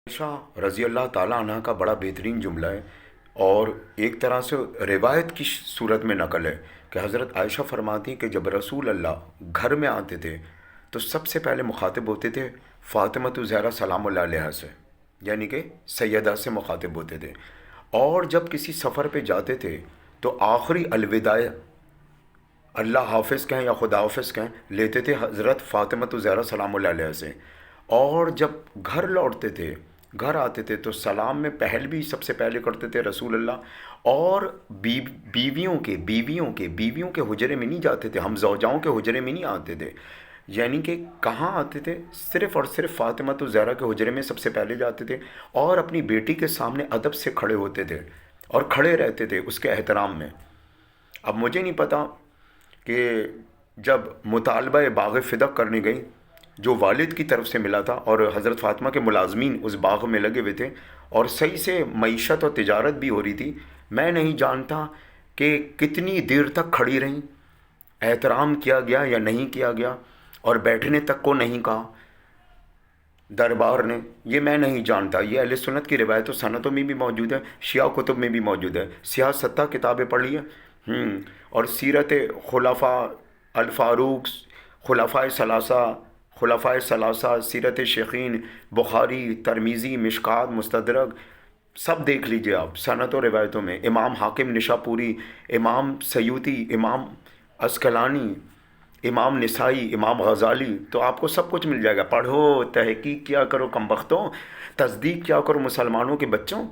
عائشہ رضی اللہ تعالیٰ عنہ کا بڑا بہترین جملہ ہے، اور ایک طرح سے روایت کی صورت میں نقل ہے کہ حضرت عائشہ فرماتی کہ جب رسول اللہ گھر میں آتے تھے تو سب سے پہلے مخاطب ہوتے تھے فاطمہ الزہرا سلام اللہ علیہا سے، یعنی کہ سیدہ سے مخاطب ہوتے تھے، اور جب کسی سفر پہ جاتے تھے تو آخری الوداع اللہ حافظ کہیں یا خدا حافظ کہیں لیتے تھے حضرت فاطمہ الزہرا سلام اللہ علیہ سے، اور جب گھر لوٹتے تھے گھر آتے تھے تو سلام میں پہل بھی سب سے پہلے کرتے تھے رسول اللہ، اور بیویوں کے حجرے میں نہیں جاتے تھے، ہم زوجاؤں کے حجرے میں نہیں آتے تھے، یعنی کہ کہاں آتے تھے؟ صرف اور صرف فاطمہ الزہرا کے حجرے میں سب سے پہلے جاتے تھے، اور اپنی بیٹی کے سامنے ادب سے کھڑے ہوتے تھے اور کھڑے رہتے تھے اس کے احترام میں۔ اب مجھے نہیں پتا کہ جب مطالبہ باغ فدق کرنے گئی جو والد کی طرف سے ملا تھا، اور حضرت فاطمہ کے ملازمین اس باغ میں لگے ہوئے تھے اور صحیح سے معیشت اور تجارت بھی ہو رہی تھی، میں نہیں جانتا کہ کتنی دیر تک کھڑی رہیں، احترام کیا گیا یا نہیں کیا گیا، اور بیٹھنے تک کو نہیں کہا دربار نے، یہ میں نہیں جانتا۔ یہ اہل سنت کی روایت و سنتوں میں بھی موجود ہے، شیعہ کتب میں بھی موجود ہے، سیاہ ستہ کتابیں پڑھ لی ہیں، اور سیرت خلفاء الفاروق، خلفائے ثلاثہ، سیرت شیخین، بخاری، ترمیزی، مشکات، مستدرک، سب دیکھ لیجئے آپ سنت و روایتوں میں، امام حاکم نشاپوری، امام سیوطی، امام عسقلانی، امام نسائی، امام غزالی، تو آپ کو سب کچھ مل جائے گا۔ پڑھو، تحقیق کیا کرو کم بختوں، تصدیق کیا کرو مسلمانوں کے بچوں،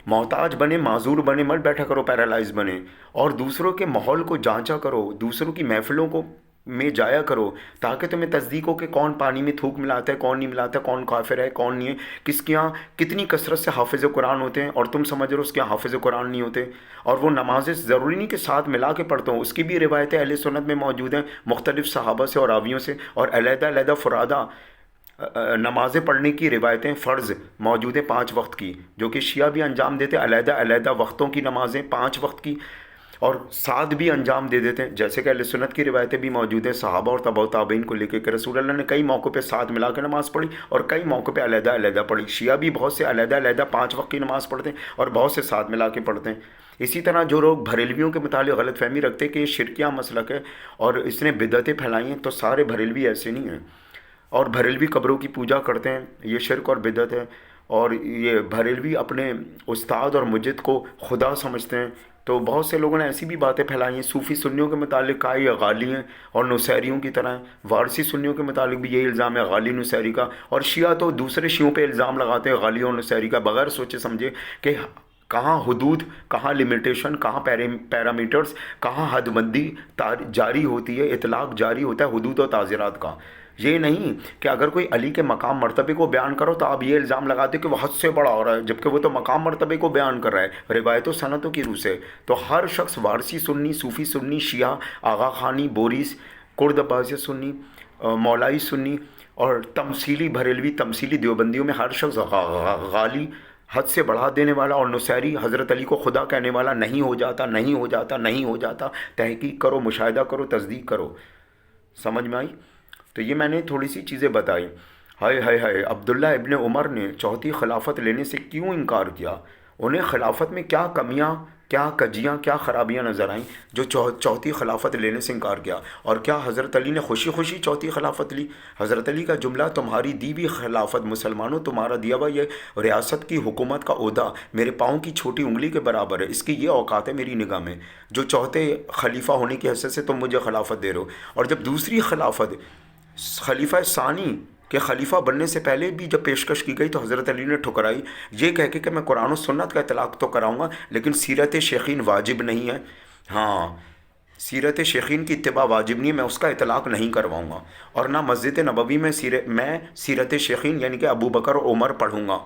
محتاج بنے، معذور بنے، مت بیٹھا کرو پیرالائز بنے، اور دوسروں کے ماحول کو جانچا کرو، دوسروں کی محفلوں کو میں جایا کرو، تاکہ تمہیں تصدیق ہو کہ کون پانی میں تھوک ملاتا ہے، کون نہیں ملاتا ہے، کون کافر ہے، کون نہیں ہے، کس کے یہاں کتنی کثرت سے حافظ قرآن ہوتے ہیں اور تم سمجھ رہے ہو اس کے یہاں حافظ قرآن نہیں ہوتے، اور وہ نمازیں ضروری نہیں کہ ساتھ ملا کے پڑھتا ہوں، اس کی بھی روایتیں اہل سنت میں موجود ہیں مختلف صحابہ سے اور راویوں سے، اور علیحدہ علیحدہ فرادہ نمازیں پڑھنے کی روایتیں فرض موجود ہیں 5 وقت کی، جو کہ شیعہ بھی انجام دیتے ہیں، علیحدہ علیحدہ وقتوں کی نمازیں 5 وقت کی، اور ساتھ بھی انجام دے دیتے ہیں، جیسے کہ اہل سنت کی روایتیں بھی موجود ہیں صحابہ اور تبع تابعین کو لے کے کہ رسول اللہ نے کئی موقع پہ ساتھ ملا کے نماز پڑھی اور کئی موقع پہ علیحدہ علیحدہ پڑھی۔ شیعہ بھی بہت سے علیحدہ علیحدہ 5 وقت کی نماز پڑھتے ہیں اور بہت سے ساتھ ملا کے پڑھتے ہیں۔ اسی طرح جو لوگ بریلویوں کے متعلق غلط فہمی رکھتے ہیں کہ یہ شرکیہ مسلک ہے اور اس نے بدعتیں پھیلائی ہیں، تو سارے بریلوی ایسے نہیں ہیں، اور بریلوی قبروں کی پوجا کرتے ہیں، یہ شرک اور بدعت ہے، اور یہ بریلوی اپنے استاد اور مجد کو خدا سمجھتے ہیں، تو بہت سے لوگوں نے ایسی بھی باتیں پھیلائی ہیں۔ صوفی سنیوں کے متعلق کہا یہ غالی ہیں اور نصیریوں کی طرح ہیں، وارثی سنیوں کے متعلق بھی یہی الزام ہے غالی نصیری کا، اور شیعہ تو دوسرے شیعوں پہ الزام لگاتے ہیں غالی اور نصیری کا بغیر سوچے سمجھے کہ کہاں حدود، کہاں لمیٹیشن، کہاں پیرامیٹرز، کہاں حد بندی جاری ہوتی ہے، اطلاق جاری ہوتا ہے حدود و تعزیرات کا۔ یہ نہیں کہ اگر کوئی علی کے مقام مرتبے کو بیان کرو تو آپ یہ الزام لگاتے کہ وہ حد سے بڑا ہو رہا ہے، جبکہ وہ تو مقام مرتبے کو بیان کر رہا ہے روایت و سنتوں کی روح سے۔ تو ہر شخص وارثی سنی، صوفی سنی، شیعہ، آغا خانی، بوریس، کرد عباسی سنی، مولائی سنی، اور تمثیلی بریلوی، تمثیلی دیوبندیوں میں ہر شخص غالی، حد سے بڑھا دینے والا، اور نصیری حضرت علی کو خدا کہنے والا نہیں ہو جاتا، نہیں ہو جاتا، نہیں ہو جاتا، تحقیق کرو، مشاہدہ کرو، تصدیق کرو۔ سمجھ میں آئی؟ تو یہ میں نے تھوڑی سی چیزیں بتائی۔ ہائے ہائے ہائے، عبداللہ ابن عمر نے چوتھی خلافت لینے سے کیوں انکار کیا؟ انہیں خلافت میں کیا کمیاں، کیا کجیاں، کیا خرابیاں نظر آئیں جو چوتھی خلافت لینے سے انکار کیا؟ اور کیا حضرت علی نے خوشی خوشی چوتھی خلافت لی؟ حضرت علی کا جملہ، تمہاری دی ہوئی خلافت مسلمانوں، تمہارا دیا ہوا یہ ریاست کی حکومت کا عہدہ میرے پاؤں کی چھوٹی انگلی کے برابر ہے، اس کی یہ اوقات ہے میری نگاہ میں، جو چوتھے خلیفہ ہونے کی حیثیت سے تم مجھے خلافت دے رہے ہو۔ اور جب دوسری خلافت خلیفہ ثانی کے خلیفہ بننے سے پہلے بھی جب پیشکش کی گئی تو حضرت علی نے ٹھکرائی، یہ کہہ کے کہ میں قرآن و سنت کا اطلاق تو کراؤں گا لیکن سیرت شیخین واجب نہیں ہے، ہاں سیرت شیخین کی اتباع واجب نہیں ہے، میں اس کا اطلاق نہیں کرواؤں گا، اور نہ مسجد نبوی میں سیرت شیخین یعنی کہ ابو بکر اور عمر پڑھوں گا،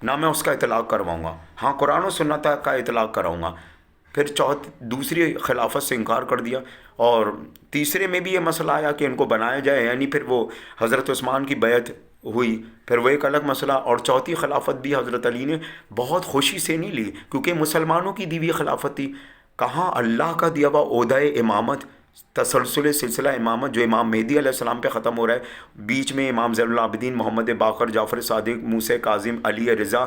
نہ میں اس کا اطلاق کرواؤں گا، ہاں قرآن و سنت کا اطلاق کراؤں گا۔ پھر دوسری خلافت سے انکار کر دیا، اور تیسرے میں بھی یہ مسئلہ آیا کہ ان کو بنایا جائے، یعنی پھر وہ حضرت عثمان کی بیعت ہوئی، پھر وہ ایک الگ مسئلہ، اور چوتھی خلافت بھی حضرت علی نے بہت خوشی سے نہیں لی کیونکہ مسلمانوں کی دی ہوئی خلافت تھی، کہاں اللہ کا دیا ہوا عہدہ امامت تسلسل سلسلہ امامت جو امام مہدی علیہ السلام پہ ختم ہو رہا ہے، بیچ میں امام زین العابدین، محمد باقر، جعفر صادق، موسیٰ کاظم، علی رضا،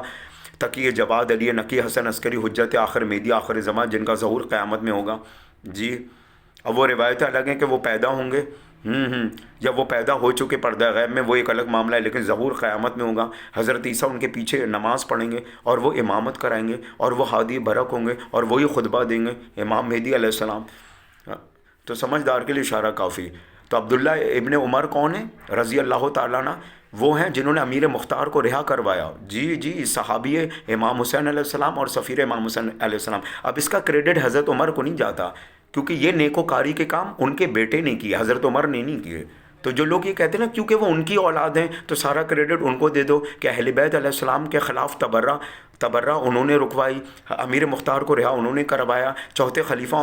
تقی جواد، علی نقی، حسن عسکری، حجت آخر مہدی آخر زمان، جن کا ظہور قیامت میں ہوگا. جی اب وہ روایتیں الگ ہیں کہ وہ پیدا ہوں گے، جب وہ پیدا ہو چکے پردہ غیب میں وہ ایک الگ معاملہ ہے، لیکن ظہور قیامت میں ہوگا. حضرت عیسیٰ ان کے پیچھے نماز پڑھیں گے اور وہ امامت کرائیں گے اور وہ ہادی برک ہوں گے اور وہی خطبہ دیں گے امام مہدی علیہ السلام. تو سمجھدار کے لیے اشارہ کافی. تو عبداللہ ابن عمر کون ہیں رضی اللہ تعالیٰ عنہ؟ وہ ہیں جنہوں نے امیر مختار کو رہا کروایا. جی صحابی امام حسین علیہ السلام اور سفیر امام حسین علیہ السلام. اب اس کا کریڈٹ حضرت عمر کو نہیں جاتا، کیونکہ یہ نیکوکاری کے کام ان کے بیٹے نے کیے، حضرت عمر نے نہیں کیے. تو جو لوگ یہ کہتے ہیں نا کیونکہ وہ ان کی اولاد ہیں تو سارا کریڈٹ ان کو دے دو، کہ اہل بیت علیہ السلام کے خلاف تبرہ انہوں نے رکوائی، امیر مختار کو رہا انہوں نے کروایا، چوتھے خلیفہ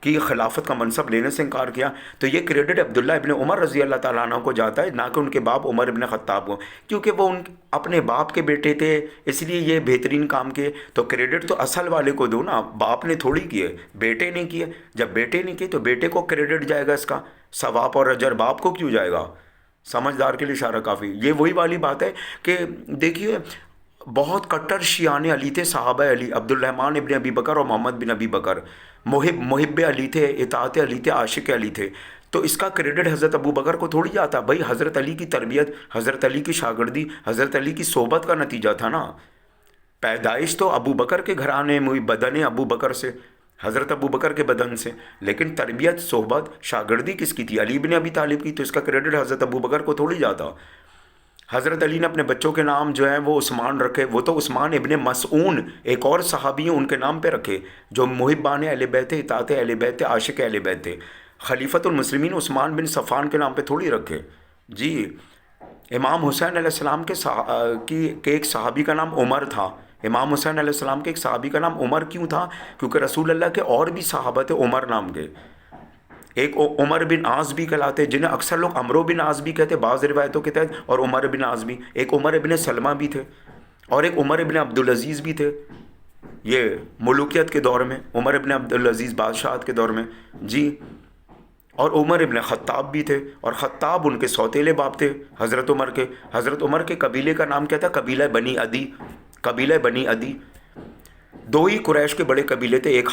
کی خلافت کا منصب لینے سے انکار کیا، تو یہ کریڈٹ عبداللہ ابن عمر رضی اللہ تعالیٰ عنہ کو جاتا ہے، نہ کہ ان کے باپ عمر ابن خطاب کو، کیونکہ وہ اپنے باپ کے بیٹے تھے اس لیے یہ بہترین کام کیے. تو کریڈٹ تو اصل والے کو دو نا، باپ نے تھوڑی کیے، بیٹے نے کیے. جب بیٹے نے کیے تو بیٹے کو کریڈٹ جائے گا اس کا، ثواب اور اجر باپ کو کیوں جائے گا؟ سمجھدار کے لیے اشارہ کافی. یہ وہی والی بات ہے کہ دیکھیے بہت کٹر شیعان علی تھے صحابہ علی، عبد الرحمن ابن ابی بکر اور محمد بن ابی بکر، محب علی تھے، اطاعت علی تھے، عاشق علی تھے. تو اس کا کریڈٹ حضرت ابو بکر کو تھوڑی جاتا. بھائی حضرت علی کی تربیت، حضرت علی کی شاگردی، حضرت علی کی صحبت کا نتیجہ تھا نا. پیدائش تو ابو بکر کے گھرانے میں، بدن ابو بکر سے، حضرت ابو بکر کے بدن سے، لیکن تربیت، صحبت، شاگردی کس کی تھی؟ علی بن ابی طالب کی. تو اس کا کریڈٹ حضرت ابو بکر کو تھوڑی جاتا. حضرت علی نے اپنے بچوں کے نام جو ہیں وہ عثمان رکھے، وہ تو عثمان ابن مسعون ایک اور صحابی ہیں ان کے نام پہ رکھے جو محبان اہل بیت، اطاعت اہل بیت، عاشق اہل بیت. خلیفۃ المسلمین عثمان بن صفان کے نام پہ تھوڑی رکھے. جی امام حسین علیہ السلام کے ایک صحابی کا نام عمر تھا. امام حسین علیہ السلام کے ایک صحابی کا نام عمر کیوں تھا؟ کیونکہ رسول اللہ کے اور بھی صحابہ تھے عمر نام کے. ایک عمر بن عاص بھی کہلاتے، جنہیں اکثر لوگ عمرو بن عاص بھی کہتے بعض روایتوں کے تحت، اور عمر بن عاص بھی. ایک عمر بن سلمہ بھی تھے اور ایک عمر بن عبدالعزیز بھی تھے، یہ ملوکیت کے دور میں، عمر بن عبدالعزیز بادشاہت کے دور میں. جی اور عمر بن خطاب بھی تھے، اور خطاب ان کے سوتیلے باپ تھے حضرت عمر کے. حضرت عمر کے قبیلے کا نام کیا تھا؟ قبیلہ بنی عدی. قبیلہ بنی عدی دو ہی قریش کے بڑے قبیلے تھے، ایک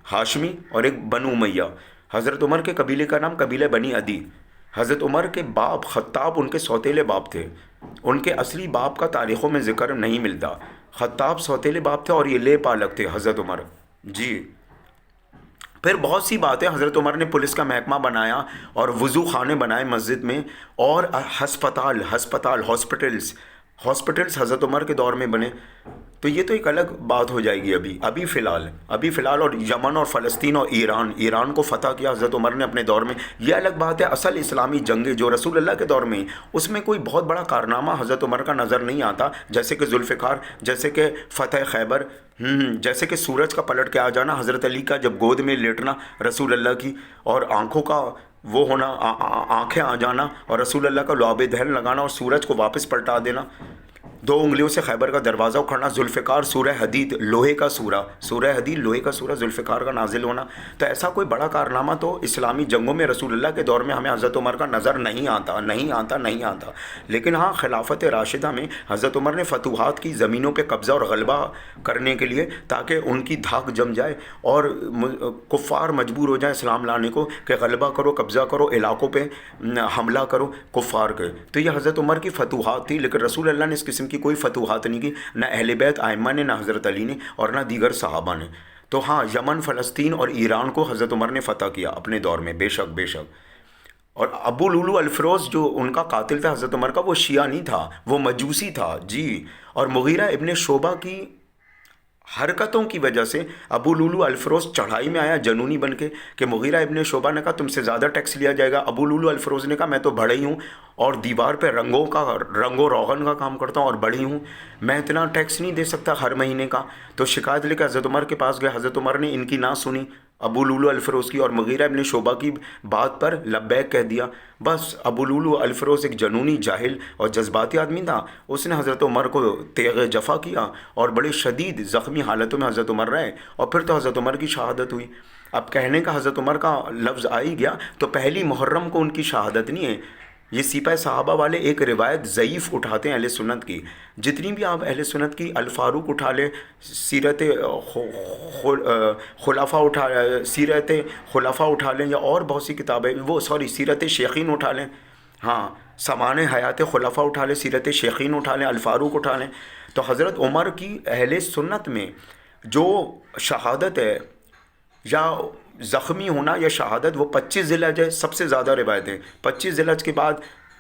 ہاشمی اور ایک بنو امیہ. حضرت عمر کے قبیلے کا نام قبیلہ بنی عدی. حضرت عمر کے باپ خطاب ان کے سوتیلے باپ تھے. ان کے اصلی باپ کا تاریخوں میں ذکر نہیں ملتا. خطاب سوتیلے باپ تھے اور یہ لے پالک تھے حضرت عمر. جی پھر بہت سی باتیں، حضرت عمر نے پولیس کا محکمہ بنایا اور وضو خانے بنائے مسجد میں، اور ہاسپٹلز حضرت عمر کے دور میں بنے. تو یہ تو ایک الگ بات ہو جائے گی. ابھی فی الحال اور یمن اور فلسطین اور ایران کو فتح کیا حضرت عمر نے اپنے دور میں، یہ الگ بات ہے. اصل اسلامی جنگیں جو رسول اللہ کے دور میں ہی، اس میں کوئی بہت بڑا کارنامہ حضرت عمر کا نظر نہیں آتا، جیسے کہ ذوالفقار، جیسے کہ فتح خیبر، جیسے کہ سورج کا پلٹ کے آ جانا، حضرت علی کا جب گود میں لیٹنا رسول اللہ کی، اور آنکھوں کا وہ ہونا، آنکھیں آ جانا، اور رسول اللہ کا لعاب دہن لگانا اور سورج کو واپس پلٹا دینا، 2 انگلیوں سے خیبر کا دروازہ اکھڑنا، ذوالفقار سورہ حدید لوہے کا سورہ ذوالفقار کا نازل ہونا. تو ایسا کوئی بڑا کارنامہ تو اسلامی جنگوں میں رسول اللہ کے دور میں ہمیں حضرت عمر کا نظر نہیں آتا. لیکن ہاں خلافت راشدہ میں حضرت عمر نے فتوحات کی، زمینوں پہ قبضہ اور غلبہ کرنے کے لیے، تاکہ ان کی دھاک جم جائے اور کفار مجبور ہو جائیں اسلام لانے کو، کہ غلبہ کرو، قبضہ کرو، علاقوں پہ حملہ کرو کفار کے. تو یہ حضرت عمر کی فتوحات تھی، لیکن رسول اللہ نے اس قسم کی کوئی فتوحات نہیں کی، نہ اہل بیت ائمہ نے، نہ حضرت علی نے، اور نہ دیگر صحابہ نے. تو ہاں یمن، فلسطین اور ایران کو حضرت عمر نے فتح کیا اپنے دور میں، بے شک. اور ابو لولو الفروز جو ان کا قاتل تھا حضرت عمر کا، وہ شیعہ نہیں تھا، وہ مجوسی تھا. جی اور مغیرہ ابن شعبہ کی حرکتوں کی وجہ سے ابو لولو الفروز چڑھائی میں آیا جنونی بن کے، کہ مغیرہ ابن شعبہ نے کہا تم سے زیادہ ٹیکس لیا جائے گا. ابو لولو الفروز نے کہا میں تو بڑھئی ہوں اور دیوار پہ رنگ و روغن کا کام کرتا ہوں اور بڑھی ہوں، میں اتنا ٹیکس نہیں دے سکتا ہر مہینے کا. تو شکایت لے کے حضرت عمر کے پاس گئے. حضرت عمر نے ان کی نہ سنی، ابو لولو الفروز کی، اور مغیرہ ابن شعبہ کی بات پر لبیک کہہ دیا. بس ابو لولو الفروز ایک جنونی، جاہل اور جذباتی آدمی تھا. اس نے حضرت عمر کو تیغ جفا کیا اور بڑے شدید زخمی حالتوں میں حضرت عمر رہے، اور پھر تو حضرت عمر کی شہادت ہوئی. اب کہنے کا حضرت عمر کا لفظ آ ہی گیا تو پہلی محرم کو ان کی شہادت نہیں ہے. یہ سپہ صحابہ والے ایک روایت ضعیف اٹھاتے ہیں اہل سنت کی. جتنی بھی آپ اہل سنت کی الفاروق اٹھا لیں، سیرت خلفاء اٹھا سیرت خلفاء اٹھا لیں، یا اور بہت سی کتابیں، سیرت شیخین اٹھا لیں، ہاں سامان حیات خلفاء اٹھا لیں، سیرت شیخین اٹھا لیں، الفاروق اٹھا لیں، تو حضرت عمر کی اہل سنت میں جو شہادت ہے یا زخمی ہونا یا شہادت، وہ 25 ذی الحج ہے. سب سے زیادہ روایتیں 25 ذی الحج کے بعد،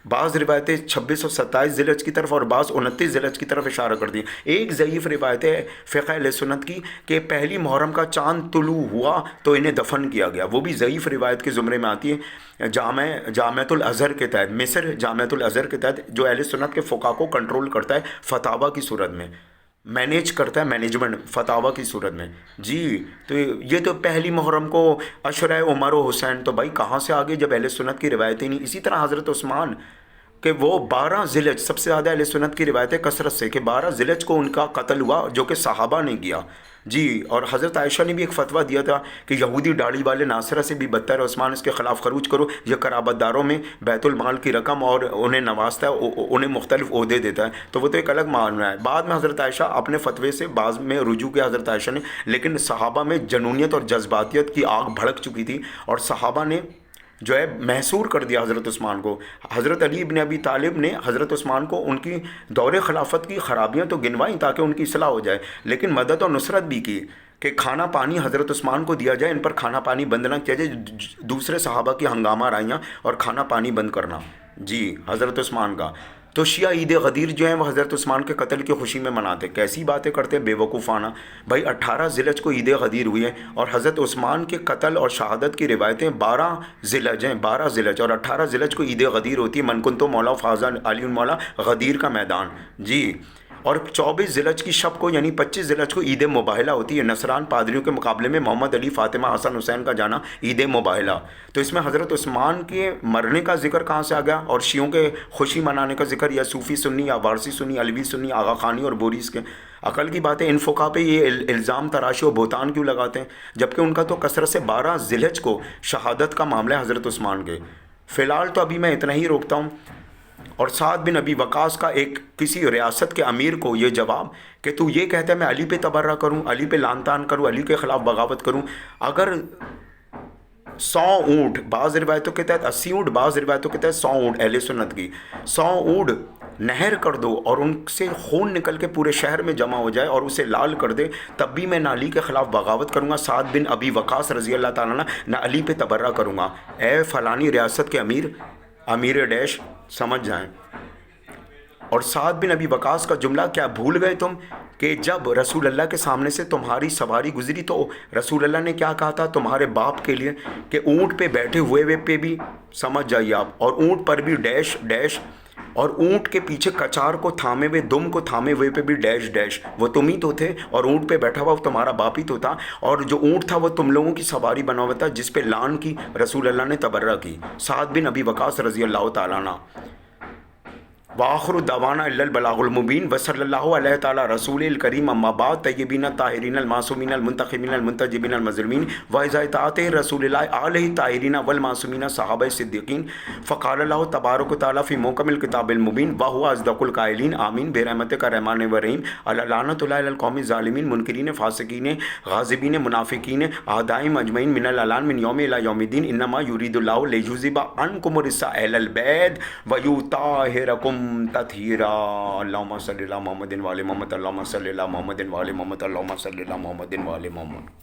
بعض روایتیں 26 اور 27 ذی الحج کی طرف، اور بعض 29 ذی الحج کی طرف اشارہ کر دی. ایک ضعیف روایت ہے فقہ اہل سنت کی کہ پہلی محرم کا چاند طلوع ہوا تو انہیں دفن کیا گیا. وہ بھی ضعیف روایت کے زمرے میں آتی ہے. جامعۃ الازہر کے تحت، مصر جامعۃ الازہر کے تحت جو اہل سنت کے فقہ کو کنٹرول کرتا ہے فتاویٰ کی صورت میں، مینیج کرتا ہے، مینجمنٹ فتاویٰ کی صورت میں. جی تو یہ تو پہلی محرم کو عشرہ عمر و حسین، تو بھائی کہاں سے آگے جب اہل سنت کی روایتیں نہیں. اسی طرح حضرت عثمان کہ وہ 12 ذی الحج، سب سے زیادہ اہل سنت کی روایتیں کثرت سے کہ 12 ذی الحج کو ان کا قتل ہوا، جو کہ صحابہ نے کیا. جی اور حضرت عائشہ نے بھی ایک فتویٰ دیا تھا کہ یہودی داڑھی والے ناصرہ سے بھی بدتر ہے عثمان، اس کے خلاف خروج کرو. یہ قرابت داروں میں بیت المال کی رقم اور انہیں نوازتا ہے، انہیں مختلف عہدے دیتا ہے، تو وہ تو ایک الگ معاملہ ہے. بعد میں حضرت عائشہ اپنے فتوے سے بعض میں رجوع کیا حضرت عائشہ نے، لیکن صحابہ میں جنونیت اور جذباتیت کی آگ بھڑک چکی تھی، اور صحابہ نے جو ہے محصور کر دیا حضرت عثمان کو. حضرت علی بن ابی طالب نے حضرت عثمان کو ان کی دور خلافت کی خرابیاں تو گنوائیں تاکہ ان کی اصلاح ہو جائے، لیکن مدد اور نصرت بھی کی کہ کھانا پانی حضرت عثمان کو دیا جائے، ان پر کھانا پانی بند نہ کیا جائے. دوسرے صحابہ کی ہنگامہ آرائیاں اور کھانا پانی بند کرنا جی حضرت عثمان کا. تو شیعہ عید غدیر جو ہیں وہ حضرت عثمان کے قتل کی خوشی میں مناتے. کیسی باتیں کرتے ہیں بے وقوفانہ. بھائی 18 ذی الحج کو عید غدیر ہوئی ہے، اور حضرت عثمان کے قتل اور شہادت کی روایتیں 12 ذی الحج ہیں، 12 ذی الحج، اور 18 ذی الحج کو عید غدیر ہوتی ہے. من کنتو مولا فاضا علی مولا غدیر کا میدان جی. اور 24 ذی الحج کی شب کو یعنی 25 ذی الحج کو عید مباہلہ ہوتی ہے. نصران پادریوں کے مقابلے میں محمد علی، فاطمہ، حسن، حسین کا جانا عید مباہلہ. تو اس میں حضرت عثمان کے مرنے کا ذکر کہاں سے آ گیا، اور شیعوں کے خوشی منانے کا ذکر، یا صوفی سنی یا وارثی سنی، علوی سنی، آغا خانی اور بوریس کے. عقل کی بات ہے. ان فقہ پہ یہ الزام تراشی و بہتان کیوں لگاتے ہیں، جبکہ ان کا تو کثرت سے 12 ذی الحج کو شہادت کا معاملہ ہے حضرت عثمان کے. فی الحال تو ابھی میں اتنا ہی روکتا ہوں. اور سعد بن ابی وقاص کا ایک کسی ریاست کے امیر کو یہ جواب کہ تو یہ کہتا ہے میں علی پہ تبرہ کروں، علی پہ لعن طعن کروں، علی کے خلاف بغاوت کروں. اگر 100 اونٹ، بعض روایتوں کے تحت 80 اونٹ، بعض روایتوں کے تحت 100 اونٹ اہل سنت کی 100 اونٹ نہر کر دو اور ان سے خون نکل کے پورے شہر میں جمع ہو جائے اور اسے لال کر دے، تب بھی میں نہ علی کے خلاف بغاوت کروں گا. سعد بن ابی وقاص رضی اللہ تعالیٰ عنہ نہ علی پہ تبرہ کروں گا. اے فلانی ریاست کے امیر ڈیش سمجھ جائیں. اور سعد بن ابی وقاص کا جملہ کیا بھول گئے تم کہ جب رسول اللہ کے سامنے سے تمہاری سواری گزری تو رسول اللہ نے کیا کہا تھا تمہارے باپ کے لیے کہ اونٹ پہ بیٹھے ہوئے پہ بھی سمجھ جائیے آپ، اور اونٹ پر بھی ڈیش ڈیش، اور اونٹ کے پیچھے کچار کو تھامے ہوئے، دم کو تھامے ہوئے پہ بھی ڈیش ڈیش. وہ تم ہی تو تھے، اور اونٹ پہ بیٹھا ہوا وہ تمہارا باپ ہی تو تھا، اور جو اونٹ تھا وہ تم لوگوں کی سواری بنا ہوا تھا جس پہ لعن کی رسول اللہ نے تبرہ کی. سعد بن ابی وقاص رضی اللہ تعالیٰ عنہ. وآخر دعوانا الا البلاغ المبین وصلی اللہ علیہ تعالی رسول الکریم. اما بعد طیبین الطاہرین المعصومین المنتخبین المنتجبین المظلومین واذا اطاعت رسول اللہ علیہ الطاہرین والمعصومین صحابہ صدیقین فقال اللہ تبارک و تعالی فی محکم الکتاب المبین وهو اصدق القائلین آمین برحمتک رحمان ورحیم لعنۃ اللہ علی القوم الظالمین منکرین فاسقین غاضبین منافقین اعداء اجمعین من الالان من یوم الی یوم الدین انما یرید اللہ لیذهب عنکم الرجس اہل البیت ویطہرکم تطہیرا. اللہم صلی علی محمد وعلی محمد، اللہم صلی علی محمد وعلی محمد، اللہم صلی علی محمد وعلی محمد.